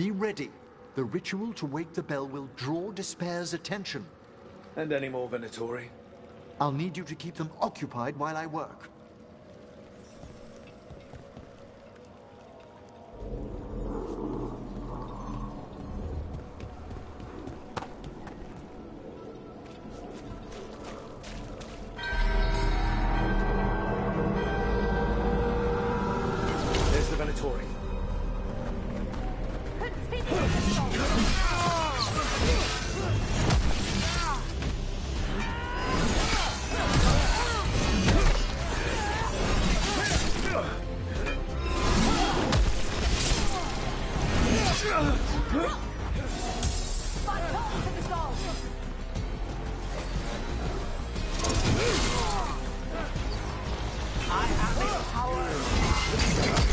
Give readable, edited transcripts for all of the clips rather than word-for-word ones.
Be ready. The ritual to wake the bell will draw Despair's attention. And any more Venatori? I'll need you to keep them occupied while I work. There's the Venatori.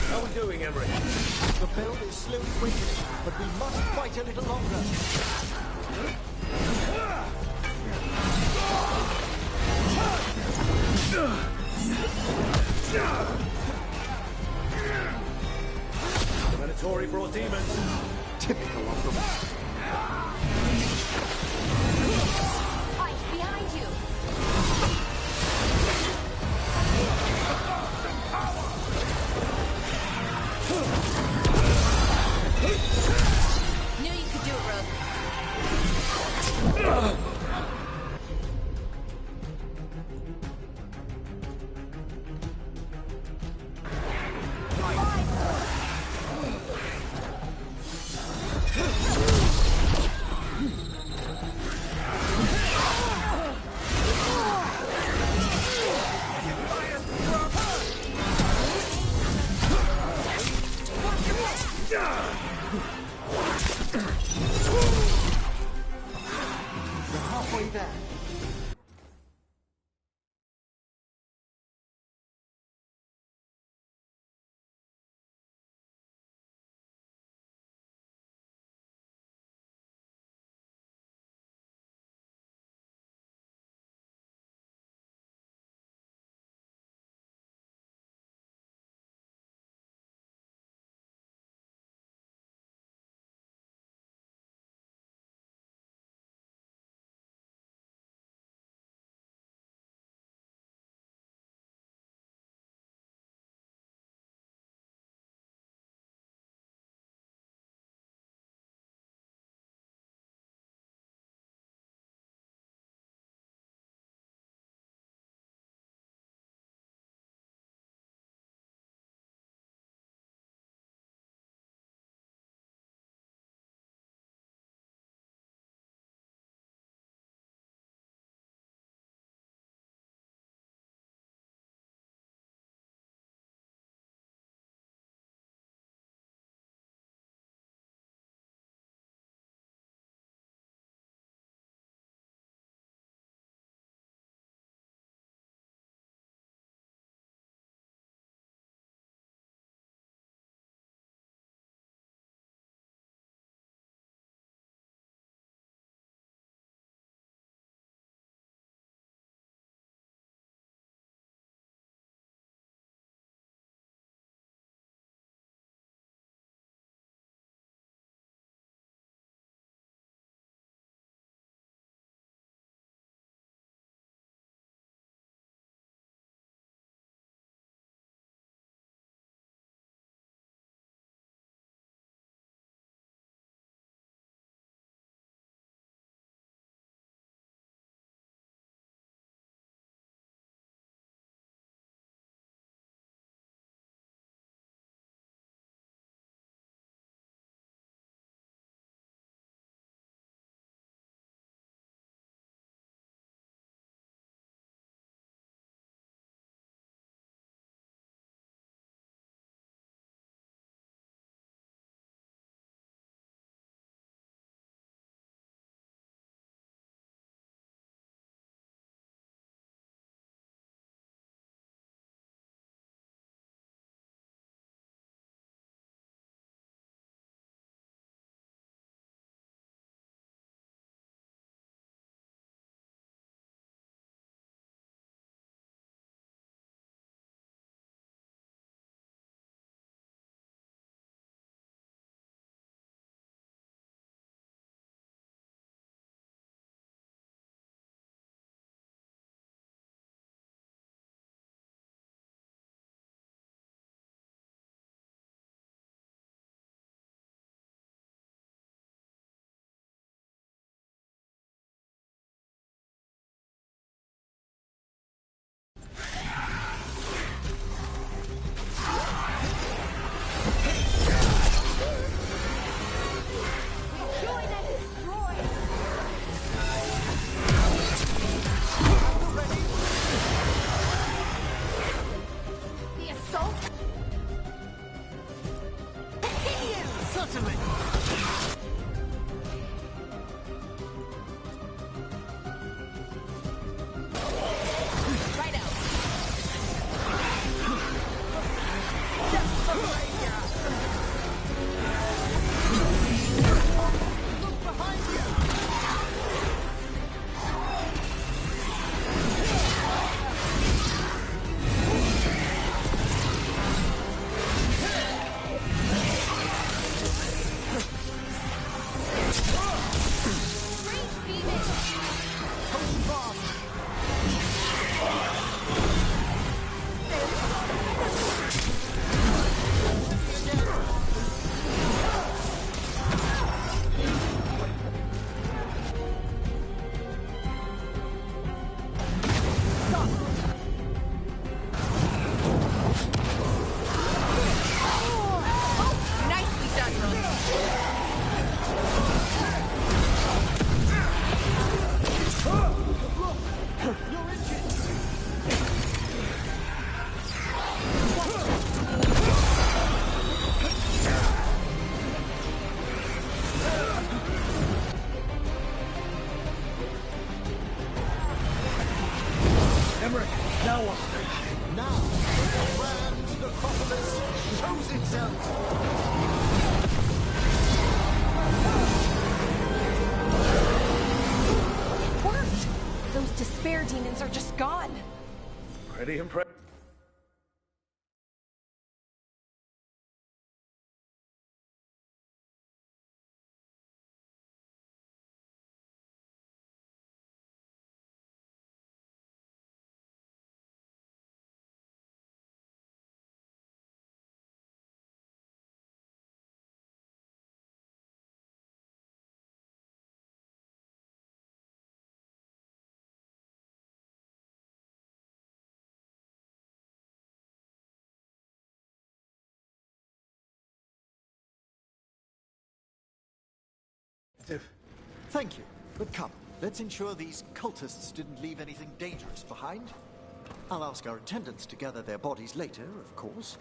How are we doing, Emery? The bell is slowly waking, but we must fight a little longer. The Venatori brought demons. Typical of them. Fight behind you! Knew you could do it, Rogue. Certainly! Right out. Look behind you! Great Phoenix. Hold fast! Nicely done, Rose. You're injured! Emmerich, now what? Now, the grand necropolis shows itself! It worked. Those despair demons are just gone. Pretty impressive. Thank you, but come, let's ensure these cultists didn't leave anything dangerous behind. I'll ask our attendants to gather their bodies later, of course.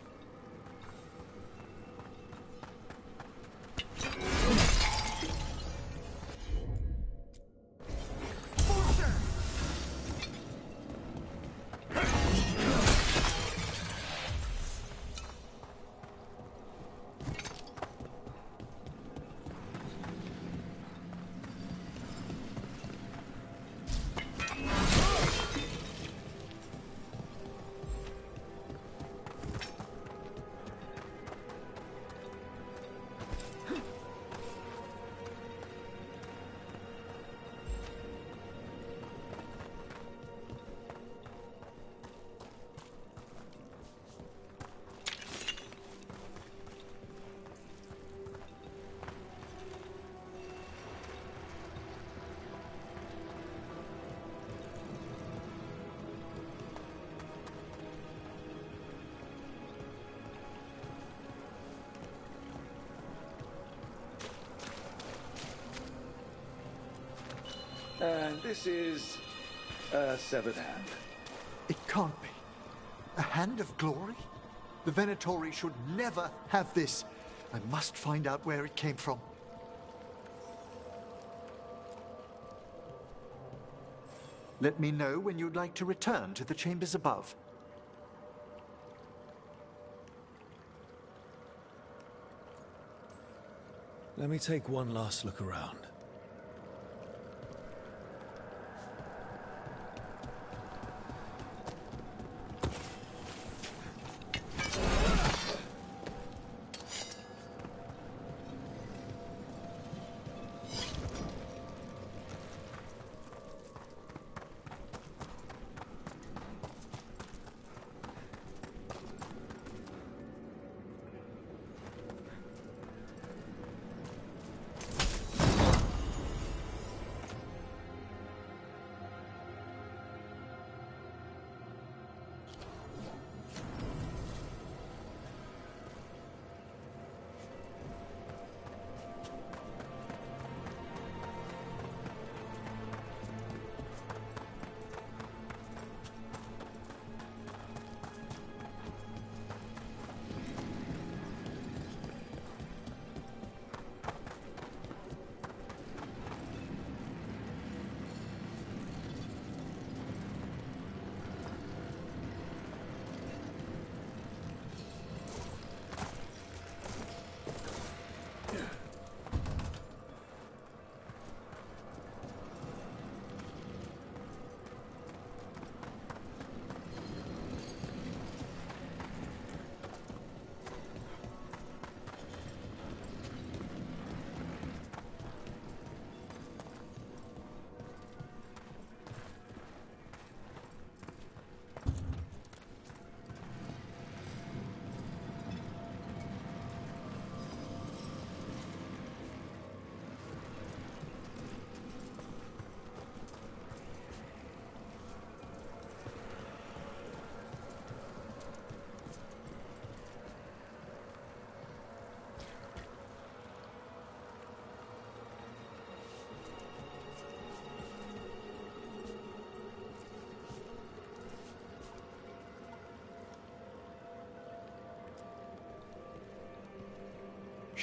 And this is a severed hand. It can't be. A hand of glory? The Venatori should never have this. I must find out where it came from. Let me know when you'd like to return to the chambers above. Let me take one last look around.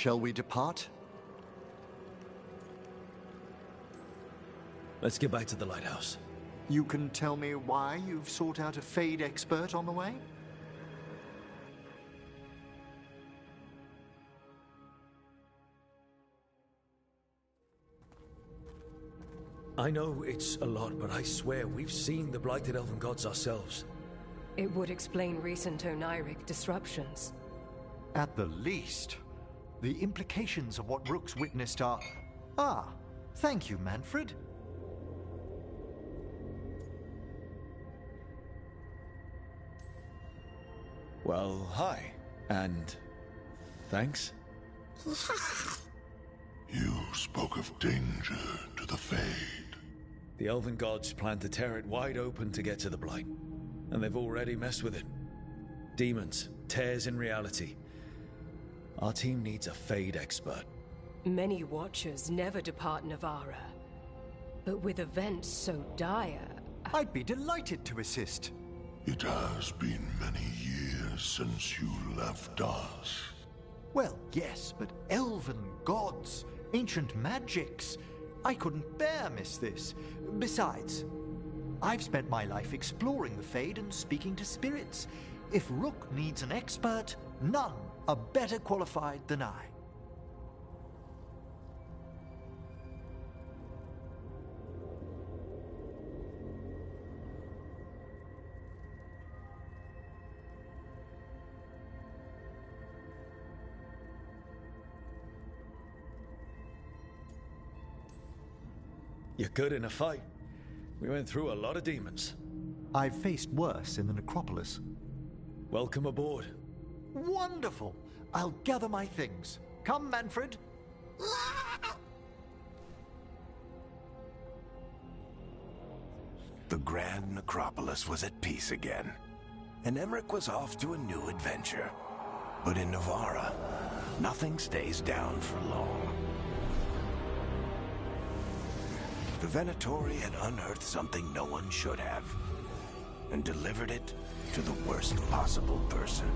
Shall we depart? Let's get back to the lighthouse. You can tell me why you've sought out a Fade expert on the way? I know it's a lot, but I swear we've seen the blighted elven gods ourselves. It would explain recent Oniric disruptions. At the least, the implications of what Rook's witnessed are... Ah, thank you, Manfred. Well, hi. And... thanks? You spoke of danger to the Fade. The elven gods plan to tear it wide open to get to the Blight. And they've already messed with it. Demons, tears in reality. Our team needs a Fade expert. Many Watchers never depart Navara. But with events so dire... I'd be delighted to assist. It has been many years since you left us. Well, yes, but elven gods, ancient magics. I couldn't bear miss this. Besides, I've spent my life exploring the Fade and speaking to spirits. If Rook needs an expert, none are better qualified than I. You're good in a fight. We went through a lot of demons. I've faced worse in the necropolis. Welcome aboard. Wonderful! I'll gather my things. Come, Manfred. The Grand Necropolis was at peace again, and Emmerich was off to a new adventure. But in Navara, nothing stays down for long. The Venatori had unearthed something no one should have, and delivered it to the worst possible person.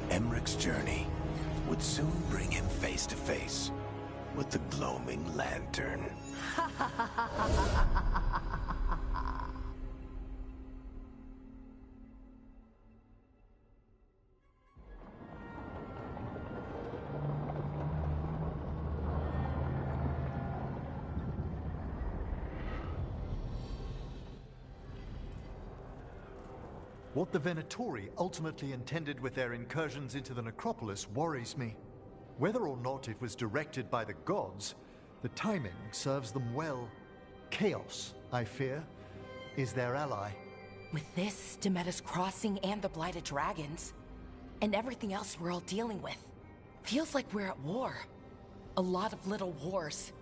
Emmerich's journey would soon bring him face to face with the Gloaming Lantern. What the Venatori ultimately intended with their incursions into the necropolis worries me. Whether or not it was directed by the gods, the timing serves them well. Chaos, I fear, is their ally. With this, Demeter's Crossing and the Blighted Dragons, and everything else we're all dealing with, feels like we're at war. A lot of little wars.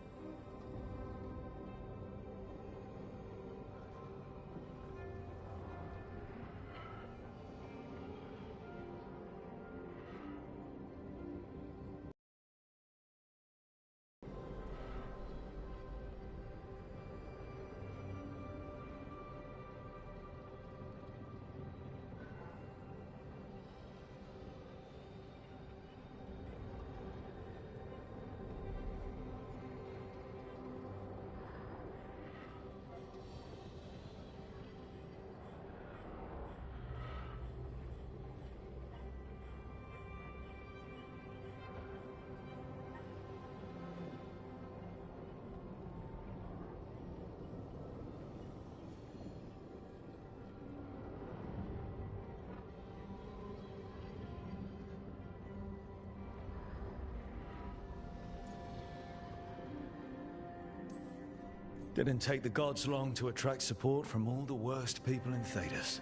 Didn't take the gods long to attract support from all the worst people in Thedas.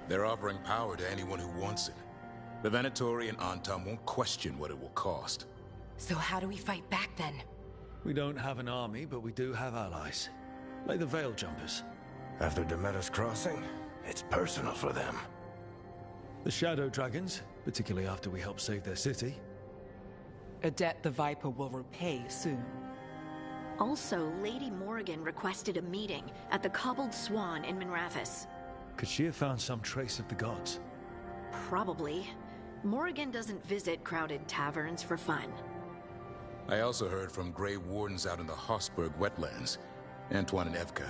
They're offering power to anyone who wants it. The Venatori and Antam won't question what it will cost. So how do we fight back then? We don't have an army, but we do have allies. Like the Veil Jumpers. After Demeter's Crossing, it's personal for them. The Shadow Dragons, particularly after we helped save their city. A debt the Viper will repay soon. Also, Lady Morrigan requested a meeting at the Cobbled Swan in Minrathous. Could she have found some trace of the gods? Probably. Morrigan doesn't visit crowded taverns for fun. I also heard from Grey Wardens out in the Hossberg wetlands, Antoine and Evka.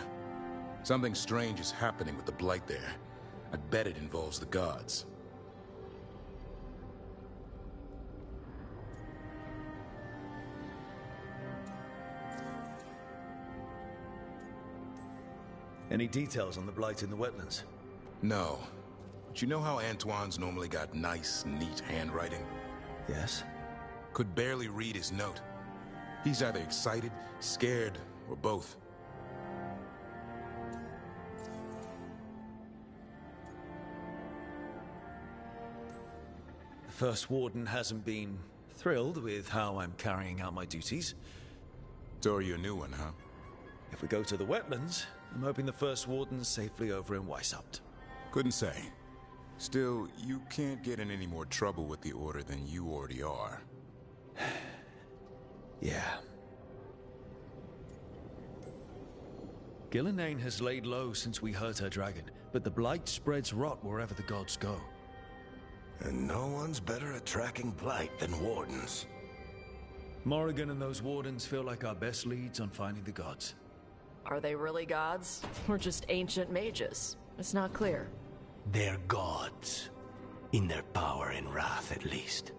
Something strange is happening with the Blight there. I bet it involves the gods. Any details on the Blight in the wetlands? No. But you know how Antoine's normally got nice, neat handwriting? Yes. Could barely read his note. He's either excited, scared, or both. The First Warden hasn't been thrilled with how I'm carrying out my duties. So are you a new one, huh? If we go to the wetlands, I'm hoping the First Warden's safely over in Weishaupt. Couldn't say. Still, you can't get in any more trouble with the Order than you already are. Yeah. Gillenane has laid low since we hurt her dragon, but the Blight spreads rot wherever the gods go. And no one's better at tracking Blight than Wardens. Morrigan and those Wardens feel like our best leads on finding the gods. Are they really gods? Or just ancient mages? It's not clear. They're gods. In their power and wrath, at least.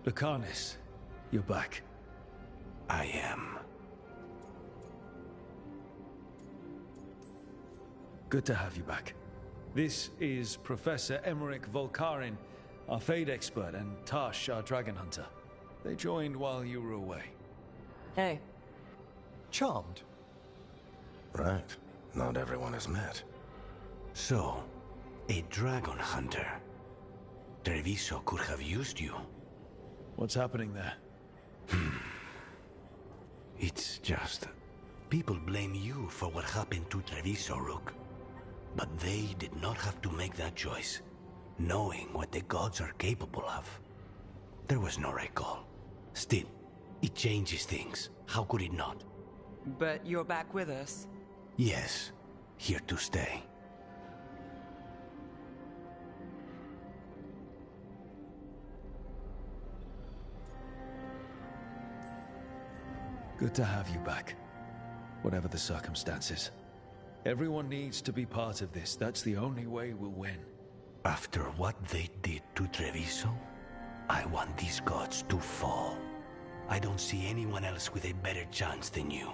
Lucanus, you're back. I am. Good to have you back. This is Professor Emmerich Volkarin, our Fade expert, and Tash, our dragon hunter. They joined while you were away. Hey. Charmed. Right. Not everyone has met. So, a dragon hunter. Treviso could have used you. What's happening there? It's just... people blame you for what happened to Treviso, Rook. But they did not have to make that choice, knowing what the gods are capable of. There was no recall. Still, it changes things. How could it not? But you're back with us. Yes, here to stay. Good to have you back. Whatever the circumstances. Everyone needs to be part of this. That's the only way we'll win. After what they did to Treviso, I want these gods to fall. I don't see anyone else with a better chance than you.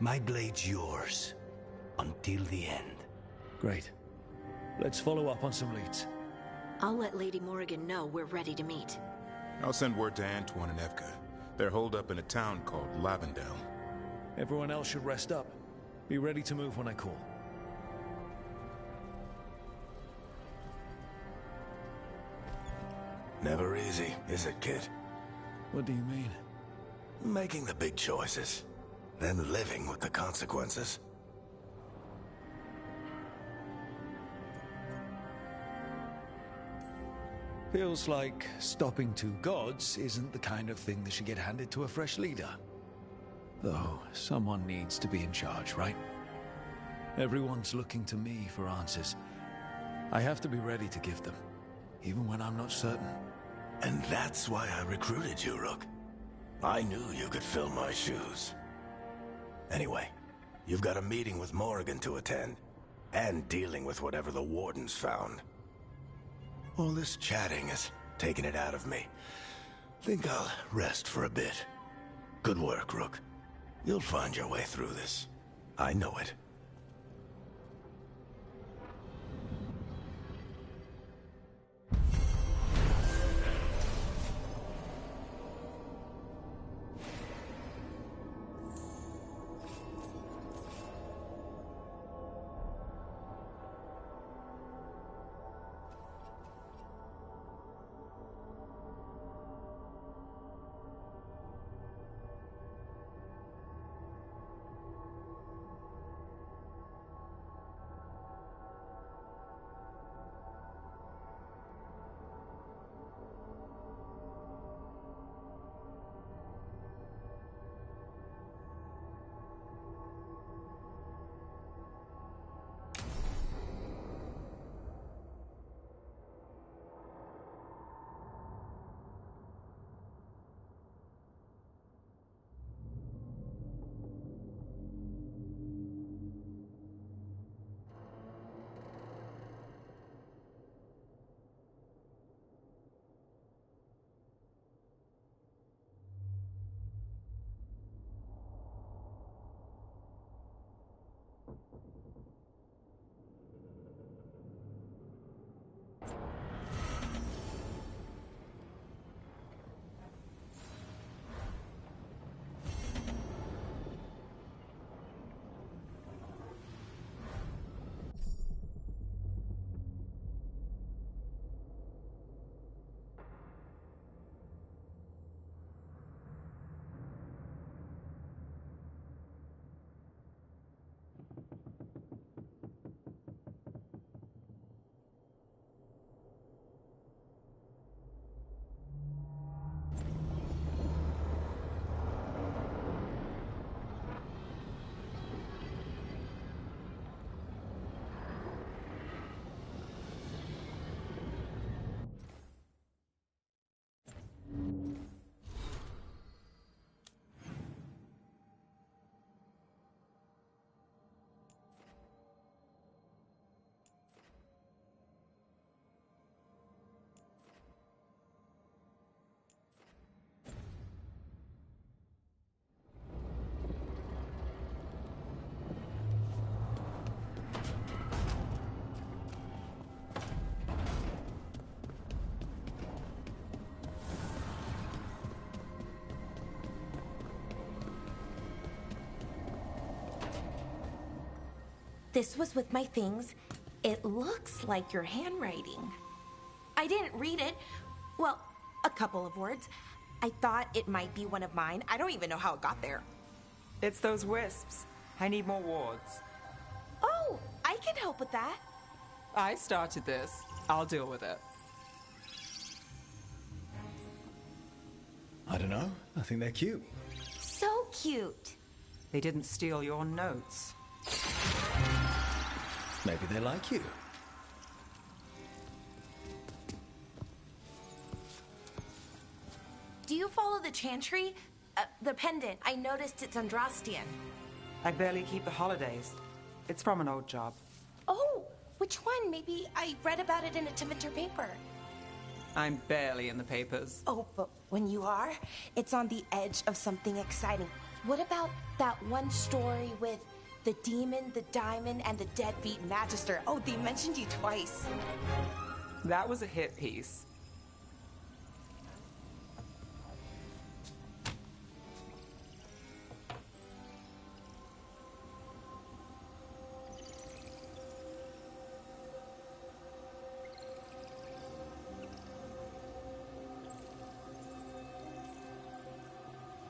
My blade's yours. Until the end. Great. Let's follow up on some leads. I'll let Lady Morrigan know we're ready to meet. I'll send word to Antoine and Evka. They're holed up in a town called Lavendale. Everyone else should rest up. Be ready to move when I call. Never easy, is it, kid? What do you mean? Making the big choices, then living with the consequences. Feels like stopping two gods isn't the kind of thing that should get handed to a fresh leader. Though, someone needs to be in charge, right? Everyone's looking to me for answers. I have to be ready to give them, even when I'm not certain. And that's why I recruited you, Rook. I knew you could fill my shoes. Anyway, you've got a meeting with Morrigan to attend, and dealing with whatever the Wardens found. All this chatting is taking it out of me. Think I'll rest for a bit. Good work, Rook. You'll find your way through this. I know it. this was with my things. It looks like your handwriting. I didn't read it. Well, a couple of words. I thought it might be one of mine. I don't even know how it got there. It's those wisps. I need more wards. Oh, I can help with that. I started this. I'll deal with it. I don't know. I think they're cute. So cute. They didn't steal your notes. Maybe they like you. Do you follow the chantry? The pendant. I noticed it's Andrastian. I barely keep the holidays. It's from an old job. Oh, which one? Maybe I read about it in a Timenter paper. I'm barely in the papers. Oh, but when you are, it's on the edge of something exciting. What about that one story with the demon, the diamond, and the deadbeat magister? Oh, they mentioned you twice. That was a hit piece.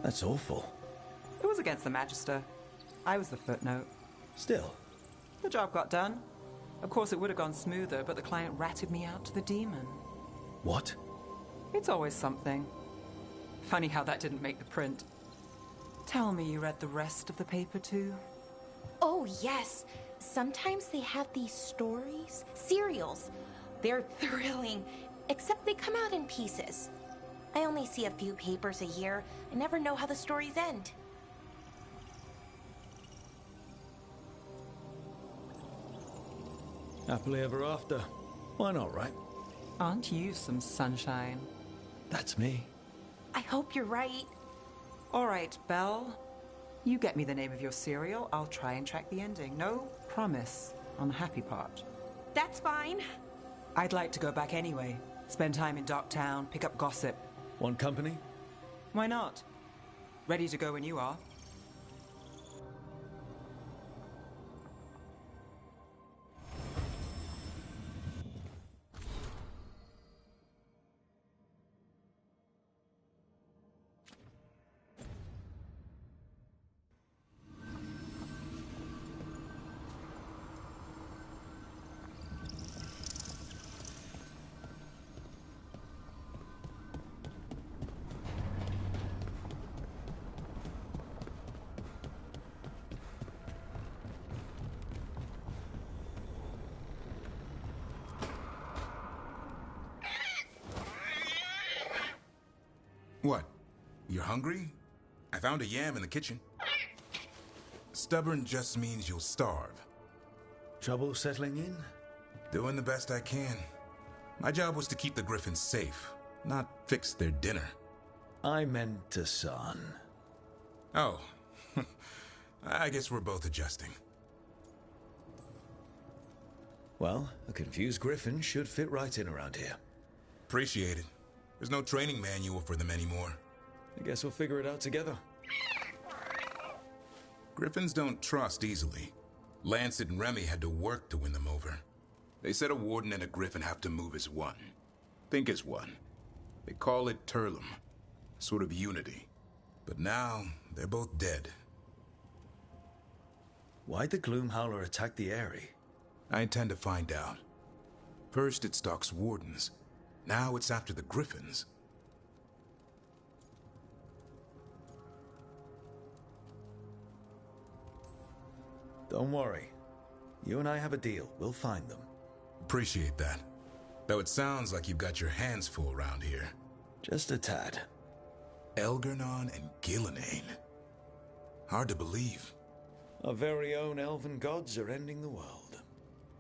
That's awful. It was against the Magister. I was the footnote. Still. The job got done. Of course, it would have gone smoother, but the client ratted me out to the demon. What? It's always something. Funny how that didn't make the print. Tell me you read the rest of the paper, too? Oh, yes. Sometimes they have these stories, serials. They're thrilling, except they come out in pieces. I only see a few papers a year. I never know how the stories end. Happily ever after. Why not, right? Aren't you some sunshine? That's me. I hope you're right. All right, Belle. You get me the name of your serial. I'll try and track the ending. No promise on the happy part. That's fine. I'd like to go back anyway. Spend time in Docktown, pick up gossip. Want company? Why not? Ready to go when you are. What? You're hungry? I found a yam in the kitchen. Stubborn just means you'll starve. Trouble settling in? Doing the best I can. My job was to keep the Griffins safe, not fix their dinner. I meant to son. Oh. I guess we're both adjusting. Well, a confused griffin should fit right in around here. Appreciate it. There's no training manual for them anymore. I guess we'll figure it out together. Griffins don't trust easily. Lancet and Remy had to work to win them over. They said a warden and a griffin have to move as one. Think as one. They call it Turlum. Sort of unity. But now, they're both dead. Why'd the Gloomhowler attack the Eyrie? I intend to find out. First it stalks wardens. Now it's after the Griffins. Don't worry. You and I have a deal. We'll find them. Appreciate that. Though it sounds like you've got your hands full around here. Just a tad. Elgernon and Gillenane. Hard to believe. Our very own elven gods are ending the world.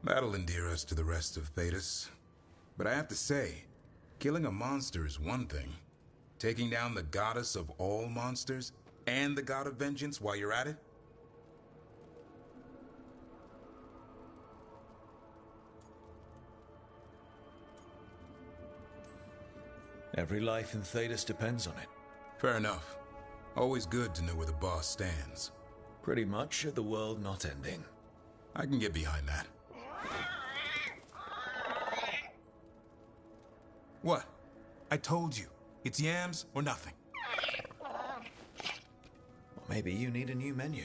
That'll endear us to the rest of Thedas. But I have to say, killing a monster is one thing. Taking down the goddess of all monsters and the god of vengeance while you're at it? Every life in Thedas depends on it. Fair enough. Always good to know where the boss stands. Pretty much at the world not ending. I can get behind that. What? I told you. It's yams or nothing. Maybe you need a new menu.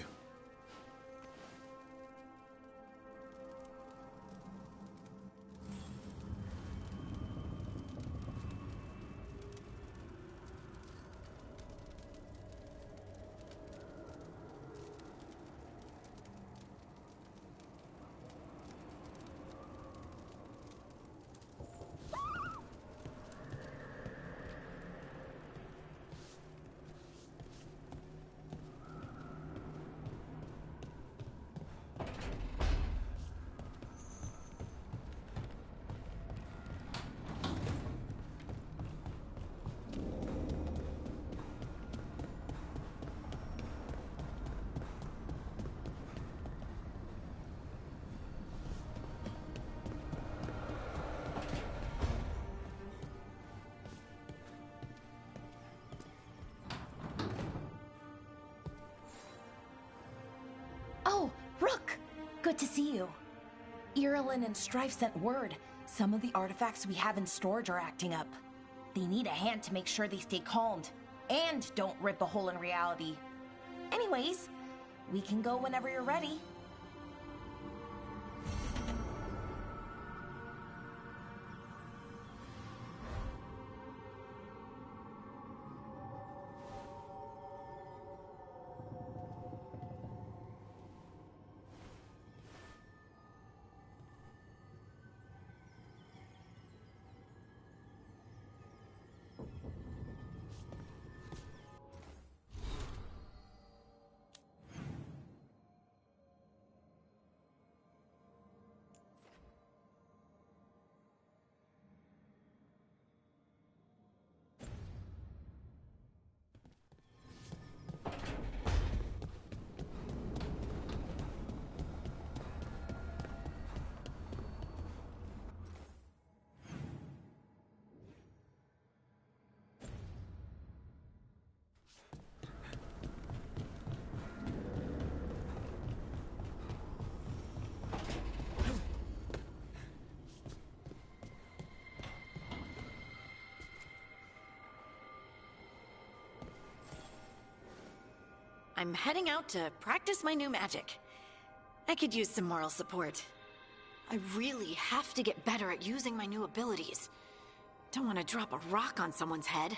Oh, Rook! Good to see you. Irulan and Strife sent word. Some of the artifacts we have in storage are acting up. They need a hand to make sure they stay calmed. And don't rip a hole in reality. Anyways, we can go whenever you're ready. I'm heading out to practice my new magic. I could use some moral support. I really have to get better at using my new abilities. Don't want to drop a rock on someone's head.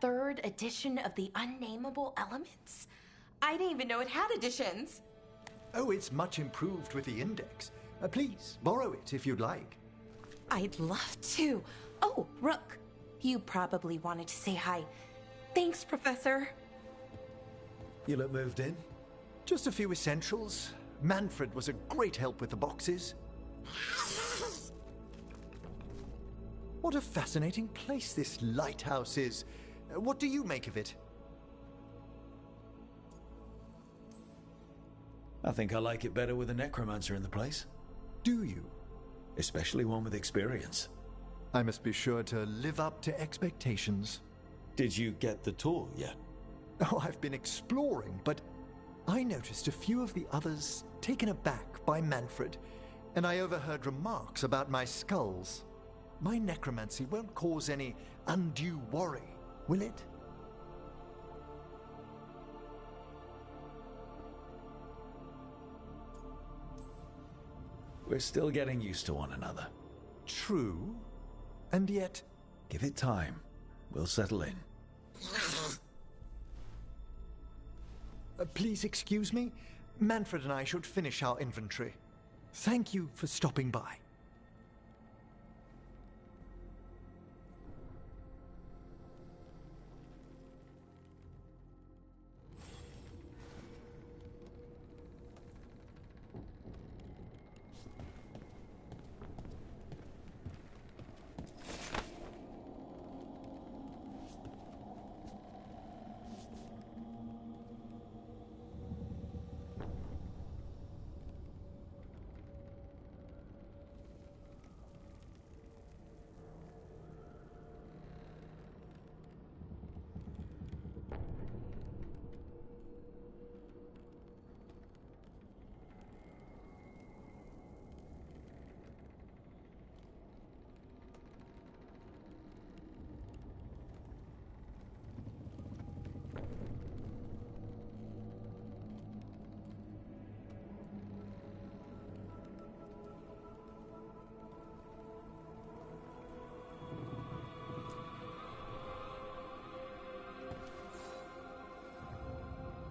third edition of the Unnameable Elements? I didn't even know it had editions. Oh, it's much improved with the index. Please, borrow it if you'd like. I'd love to. Oh, Rook, you probably wanted to say hi. Thanks, Professor. You look moved in? Just a few essentials. Manfred was a great help with the boxes. What a fascinating place this lighthouse is. What do you make of it? I think I like it better with a necromancer in the place. Do you? Especially one with experience. I must be sure to live up to expectations. Did you get the tour yet? Oh, I've been exploring, but I noticed a few of the others taken aback by Manfred, and I overheard remarks about my skulls. My necromancy won't cause any undue worry, will it? We're still getting used to one another. True, and yet... Give it time. We'll settle in. Please excuse me. Manfred and I should finish our inventory. Thank you for stopping by.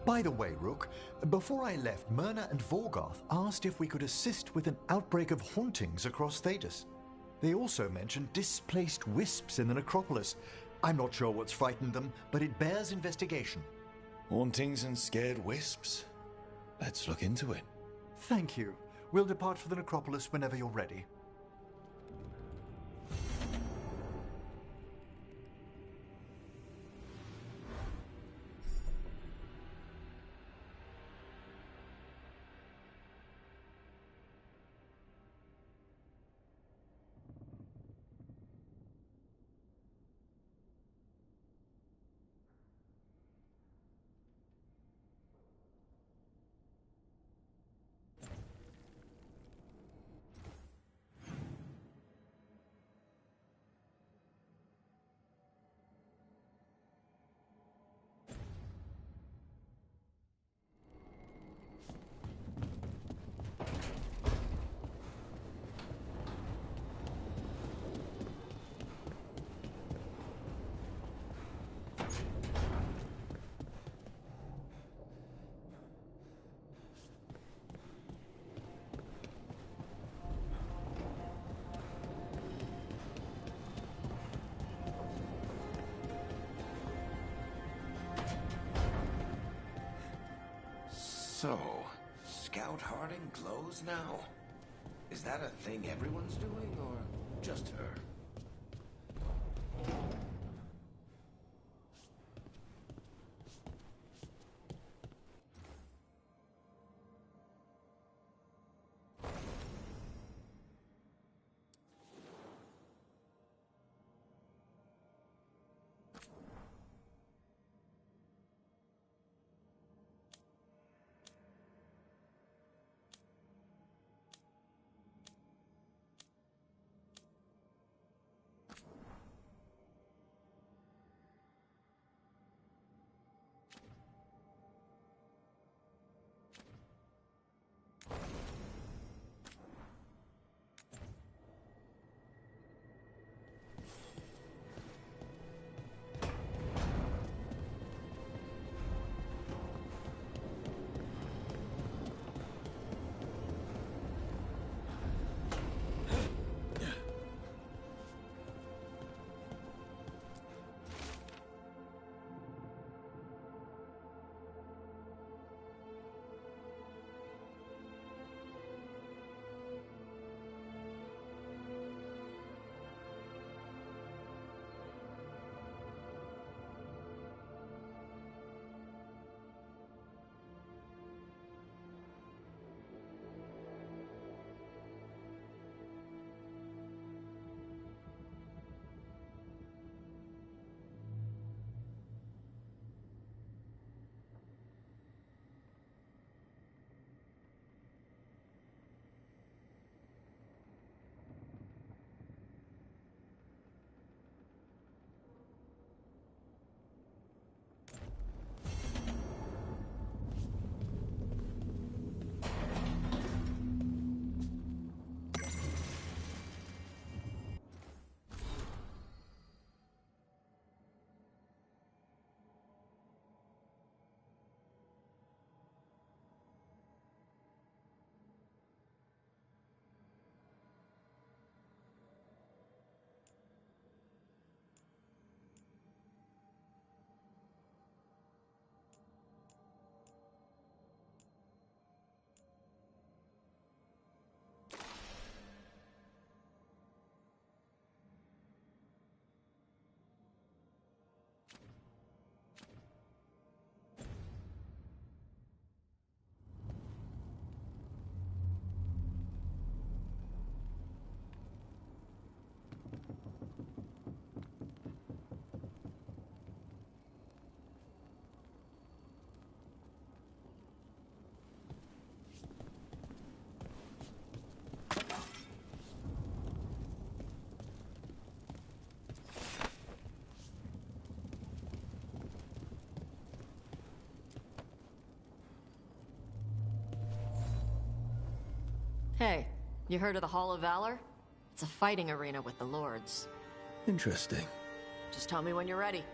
By the way, Rook, before I left, Myrna and Vorgoth asked if we could assist with an outbreak of hauntings across Thedas. They also mentioned displaced wisps in the necropolis. I'm not sure what's frightened them, but it bears investigation. Hauntings and scared wisps? Let's look into it. Thank you. We'll depart for the necropolis whenever you're ready. So, Scout Harding glows now? Is that a thing everyone's doing, or just her? You heard of the Hall of Valor? It's a fighting arena with the Lords. Interesting. Just tell me when you're ready.